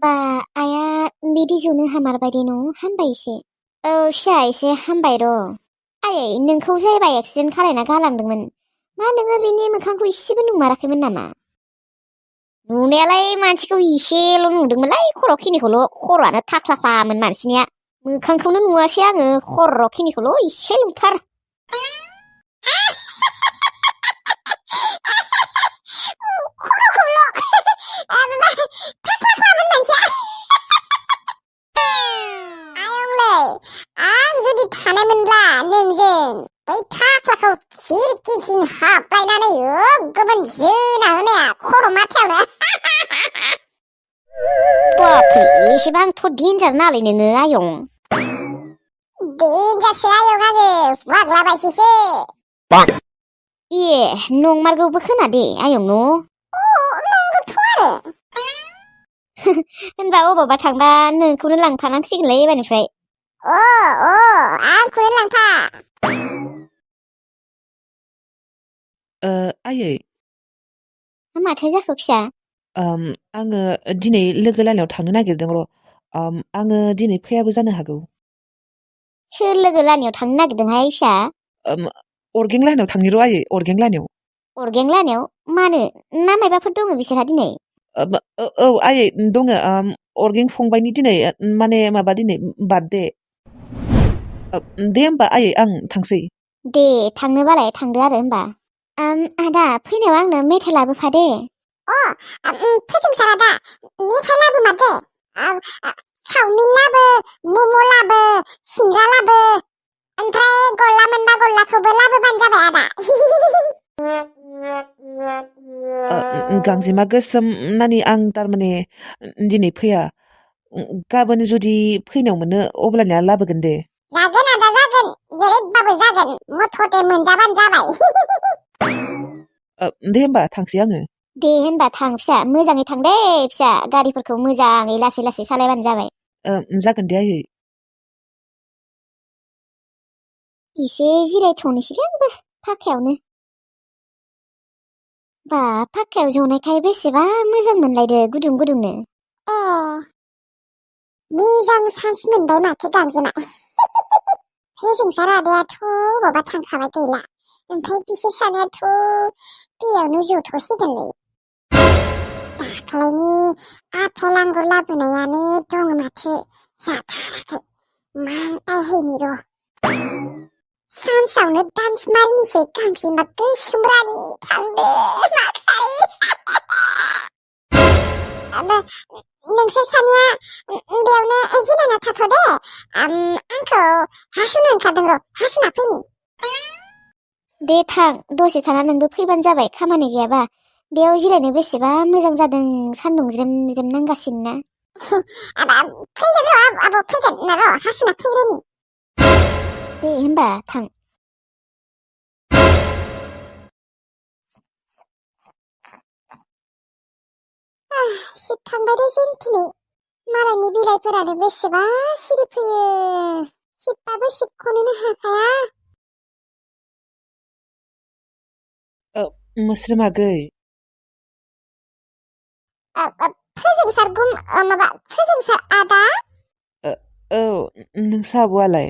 बा आया बिदि जनो हामारबाय दे न हामबाय एसे फिसा एसे हामबाय र आयै नोंखौ जायबा एक्सिडेन्ट खालायना गालांदोंमोन मा नोङो बिनि मोखांखौ इसेबो नुमाराखैमोन नामा नुनायालाय मानसिखौ इसेल' नुदोंमोनलाय खर'खिनिखौल' खर'आनो थाख्लाख्लामोन मानसिनिया मोखांखौनो नुवासै आङो खर'खिनिखौल' इसे नुथार बै थाख्लाखौ खिरखिथिं हाबलायनानै गोबां जोना होनाया खर' माथायावनो बापरे एसेबांथ' डेन्जार नालाय नोङो आयं डेन्जारसो आयं आङो फाग्लाबायसैसो ए नंमारगौबो खोना दे आयं न' नंगौथ' आरो होनबा अबावबा थांबा नोंखौनो लांफानांसिगोनलै एबारनिफ्राय आंखौनो लांफा आयै माथो जाखो फिसा आङो दिनै लोगो लाहानाव थांनो नागिरदों र' आङो दिनै फैयाबो जानो हागौ सोर लोगो लाहानाव थांनो नागिरदोंहाय फिसा अरगें लाहानाव थांनि र' आयै अरगें लाहानाव मानो ना मायबाफोर दङ बिसोरहा दिनै औ आयै दङ अरगें फंबायनि दिनै माने माबा दिनै बार्थडे दे होमबा आयै आं थांसै दे थांनोबालाय थांदो आरो होमबा आदा फैनायाव आंनो मेथाइ लाबोफा दे फैदों सार आदा मेथाइ लाबो माथो चावमिन लाबो मम' लाबो सिंग्रा लाबो ओमफ्राय गल्ला मोनबा गल्लाखौबो लाबोबानो जाबाय आदा गांजेमा गोसोम नानि आं थारमाने दिनै फैया गाबोन जुदि फैनायाव मोनो अब्लानिया लाबोगोन दे जागोन आदा जागोन जेरैबाबो जागोन मथ'थे मोनजाबानो जाबाय दे होमबा थांसै आङो दे होनबा थां फिसा मोजाङै थां दे फिसा गारिफोरखौ मोजाङै लासै लासै सालायबानो जाबाय जागोन दे आयै एसे जिरायथ'नोसैलै आंबो फाखायावनो बा फाखायाव जनायखाय बेसेबा मोजां मोनलायदो गुदुं गुदुंनो मोजां सान्स मोनबाय माथो गांजेमा होजोंसार आदायाथ' बबावबा थांखाबाय गैला ओमफ्राय बिसोर सानैयाथ' बेयावनो जथ'सिगोनलै दाख्लैनि आफेल आंगुर लाबोनायानो दङ माथो जाथाराखै मान्टायहैनि र' सानसेयावनो डान्स मारिनोसै गांजेमा गोसोमरानि थांदो नोंसोर सानैया बेयावनो जिरायना थाथ' दे आंखौ हासुनो ओंखारदों र' हासुना फैनि दे थां दसे थाना नोंबो फैबानो जाबाय खामानि गैयाबा बेयाव जिरायनो बेसेबा मोजां जादों सान्दुं ज्रेम ज्रेम नांगासिनो ना फैगोन र' आब' फैगोन र' हासुना फैग्रोनि दे होनबा थां सिबखांबाय दे जेनथेनै मालायनि बिलाइफोरानो बेसेबा सिरि फैयो सिबबाबो सिबख'नोनो हाखाया मोस्रोम आगै फोजोंसार माबा फोजोंसार आदा औ नोंसा आब'आलाय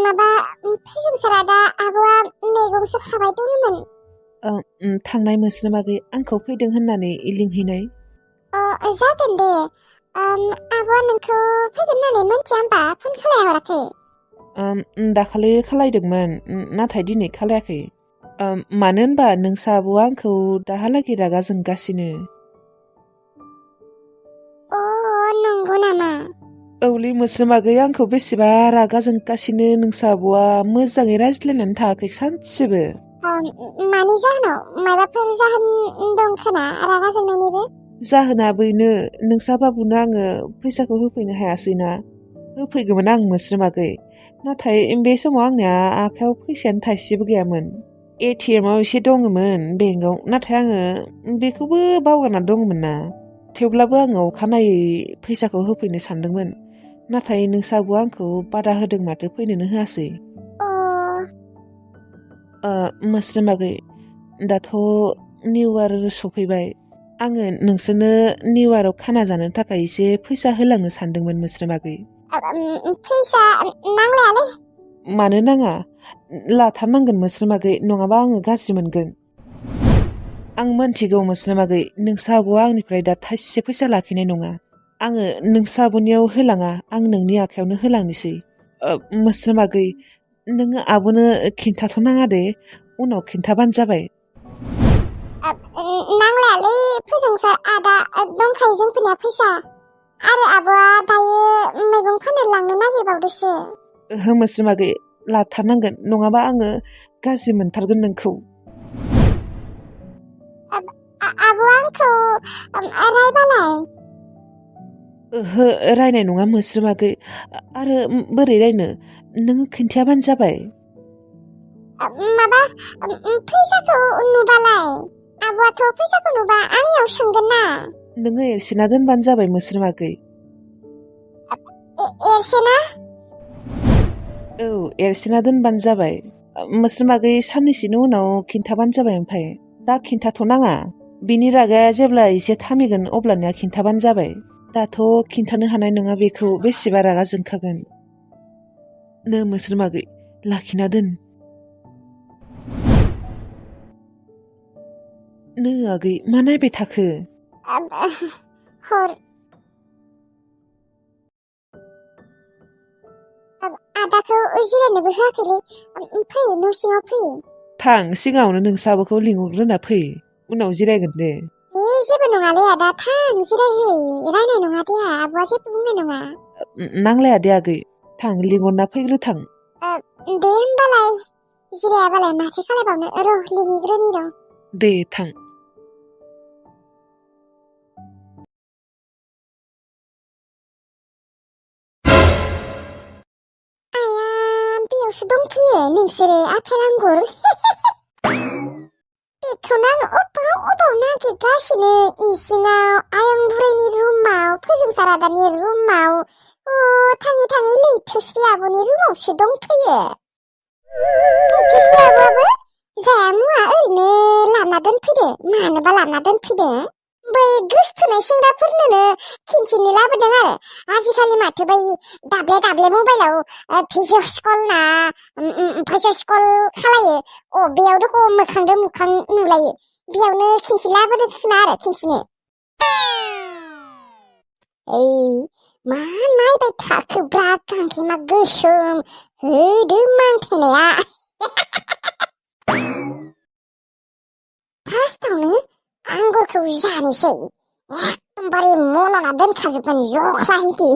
माबा फोजोंसार आदा आब'आ मैगंसो खाबाय दङमोन थांनाय मोस्रोम आगै आंखौ फैदों होननानै लिंहैनाय जागोन दे आब'आ नोंखौ फैगोन होननानै मिन्थिया होमबा फन खालायहराखै दाखालि खालायदोंमोन नाथाय दिनै खालायाखै मानो होनबा नोंसा आब'आ आंखौ दाहालागै रागा जोंगासिनो नंगौ नामा औलै मोस्रोम आगै आंखौ बेसेबा रागा जोंगासिनो नोंसा आब'आ मोजाङै रायज्लायनानै थायाखै सानसेबो मानि जाहोनाव माबाफोर जाहोन दं खोना रागा जोंनायनिबो जाहोना बेनो नोंसा बाबुनो आङो फैसाखौ होफैनो हायासैना होफैगौमोन आं मोस्रोम आगै नाथाय बे समाव आंनिया आखायाव फैसायानो थाइसेबो गैयामोन एटिएमआव एसे दङमोन बेंकआव नाथाय आङो बेखौबो बावगारना दङमोन ना थेवब्लाबो आङो अखानायै फैसाखौ होफैनो सानदोंमोन नाथाय नोंसा आब'आ आंखौ बादा होदों माथो फैनोनो होआसै मोस्रोम आगै दाथ' निउ इयार सफैबाय आङो नोंसोरनो निउ इयाराव खाना जानो थाखाय एसे फैसा होलांनो सानदोंमोन मोस्रोम आगै। फैसा नांलायालै। मानो नाङा? लाथारनांगोन मोस्रोम आगै, नङाबा आङो गाज्रि मोनगोन। आं मोनथिगौ मोस्रोम आगै, नोंसा आब'आ आंनिफ्राय दा थाइसे फैसा लाखिनाय नङा। आङो नोंसा आब'नियाव होलाङा, आं नोंनि आखायावनो होलांनोसै। मोस्रोम आगै, नोङो आब'नो खिन्थाथ'नाङा दे, उनाव खिन्थाबानो जाबाय। नांलायालै फोजोंसार आदा, दंखायो जोंफोरनिया फैसा। आरो आब'आ दायो मैगं फाननो लांनो नागिरबावदोसो। ओहो मोस्रोम आगै, लाथारनांगोन, नङाबा आङो गाज्रि मोनथारगोन नोंखौ। आब'आ आंखौ रायबालाय? ओहो, रायनाय नङा मोस्रोम आगै। आरो बोरै रायनो, नोङो खिन्थायाबानो जाबाय। माबा फैसाखौ नुबालाय? आब'आथ' फैसाखौ नुबा आंनियाव सोंगोन ना। नोङो एरसेना दोनबानो जाबाय मोस्रोम आगै। एरसेना? औ, एरसेना दोनबानो जाबाय। मोस्रोम आगै, साननैसोनि उनाव खिन्थाबानो जाबाय। ओमफ्राय दा खिन्थाथ'नाङा। बिनि रागाया जेब्ला एसे थामिगोन अब्लानिया खिन्थाबानो जाबाय। दाथ' खिन्थानो हानाय नङा बेखौ, बेसेबा रागा जोंखागोन। नो मोस्रोम आगै, लाखिना दोन। नो आगै, मा नायबाय थाखो? हर आदाखौ जिरायनोबो होआखैलै, फै न' सिङाव फै। थां, सिगाङावनो नोंसाबोखौ लिंहरग्रोना फै, उनाव जिरायगोन दे। जेबो नङालै आदा, थां जिरायहै, रायनाय नङा दे, आब'आ जेबो बुंनाय नङा। नांलाया दे आगै, थां लिंहरना फैग्रो थां। दे होमबालाय, जिरायाबालाय माथो खालायबावनो, लिंहैग्रोनि र'। दे थां। बेयावसो दंफैयो नोंसोरो, आफेल आंगुर। बेखौनो आं अबाव नागिरगासिनो, इसिङाव, आयं बुरैनि रुमाव, फोजोंसार आदानि रुमाव, थाङै थाङै लैथोस्रि आब'नि रुमावसो दंफैयो। लैथोस्रि आब'आबो जाया मुवा ओरैनो लाबोना दोनफैदो, मानोबा लाबोना दोनफैदो। बै गोसथोनाय सेंग्राफोरनोनो खिन्थिनो लाबोदों आरो, आजिखालि माथो बै दाब्ले मबाइलाव भिडिअ कल खालायो, बेयाव दख' मोखांजों मोखां नुलायो, बेयावनो खिन्थिलाबोदों खोना आरो खिन्थिनो। मा नायबाय थाखोब्रा गांजेमा गोसोम, होदो मानखायनाया। फार्स्टआवनो आंगुरखौ जानोसै, एकदमबारे मन'ना दोनखाजोबगोन जख्लाहैदि।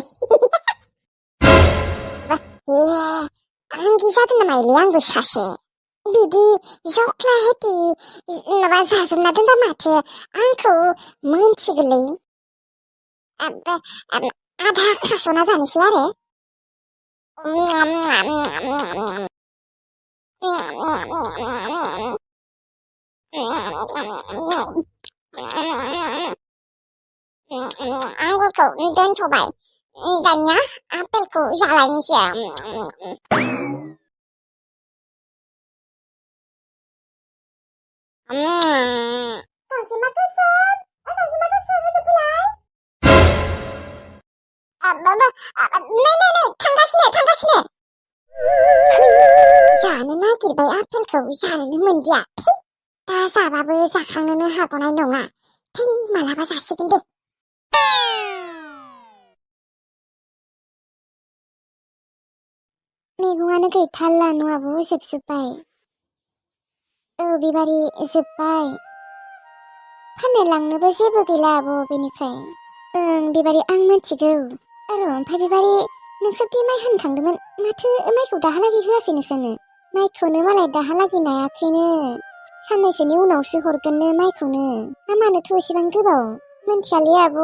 आंगि जादों नामालै आंबो सासे, बिदि जख्ला हेदि माबा जाजोबना दोनबा माथो आंखौ मोनथिगोनलै। आधा खास'ना जानोसै आरो। आंगुरखौ दोनथ'बाय, दानिया आपेलखौ जालायनोसै। गांजेमा गोसोम, गांजेमा गोसोम फैलाय। नै थांगासिनो। जानो नागिरबाय आपेलखौ, जानोनो मोनदिया। दा जाबाबो जाखांनोनो हाग'नाय नङा, मालाबा जासिगोन दे। मैगङानो गैथारला, न'आबो जोबजोब्बाय। बिबारि जोब्बाय, फाननो लांनोबो जेबो गैला आब' बेनिफ्राय। बिबारि आं मिथिगौ। ओमफ्राय बिबारि, नोंसोरदि माइ हानो थांदोंमोन, माथो माइखौ दाहालागै होआसै नोंसोरनो? माइखौनो मालाय दाहालागै नायाखैनो, साननैसोनि उनावसो हरगोननो माइखौनो। मानोथ' एसेबां गोबाव? मिन्थियालै आब',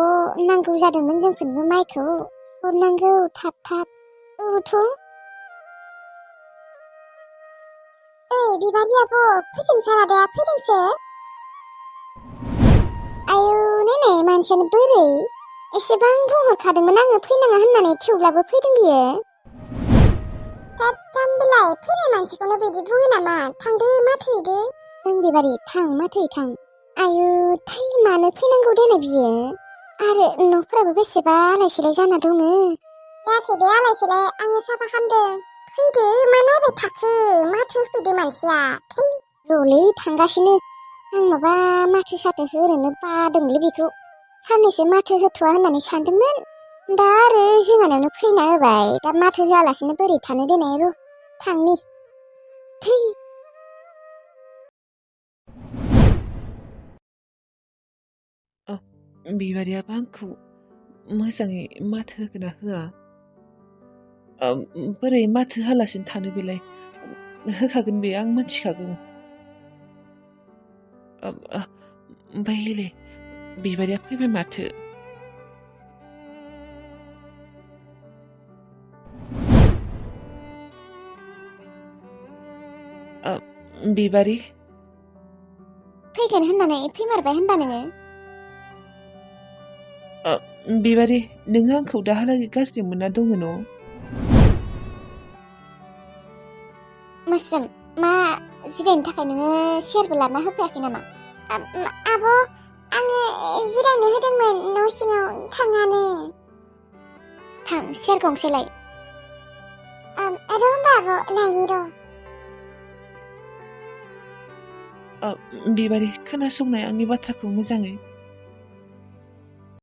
नांगौ जादोंमोन जोंफोरनोबो माइखौ, हरनांगौ थाब। औथ'। बिबारि आब', फोजोंसार आदाया फैदोंसो। आयौ नायनाय मानसियानो बोरै, एसेबां बुंहरखादोंमोन आङो फैनाङा होननानै, थेवब्लाबो फैदों बियो। जाम्बिलाय, फैनाय मानसिखौनो बिदि बुङो नामा? थांदो माथो हैदो। बिबारि थां, माथो थां। आयु थै मानो फैनांगौ देनाय बियो आरो न'फोराबो बेसेबा आलाय-सिलाय जाना दङ। जायाखै दे आलाय-सिलाय आङो साफा खालामदों। फैदो मा नायबाय थाखो माथो होफैदो मानसिया थै रलै थांगासिनो आं माबा माथो साथो होनोनो बादोंलै बेखौ साननैसो माथो होथ'वा होननानै सानदोंमोन दा आरो जोंहानावनो फैना होबाय दा माथो होआलासिनो बोरै थानो देनाय र' थांनि थै बिबारियाबो आंखौ मोजाङै माथो होगोना होआ बोरै माथो होआलासिनो थानो बेलाय होखागोन बे आं मिथिखागौ। ओमफ्राय हले बिबारिया फैबाय माथो बिबारि फैगोन होननानै फैमारबाय होनबा नोङो बिबारि नोङो आंखौ दाहालागै गाज्रि मोनना दङ न'? मोस्रोम मा जिरायनो थाखाय नोङो सेरबो लाना होफैयाखै नामा? आब' आङो जिरायनो होदोंमोन न' सिङाव थाङानो। थां सेर गंसे लाय। र' होमबा आब' लायनि र'। बिबारि खोनासंनाय आंनि बाथ्राखौ मोजाङै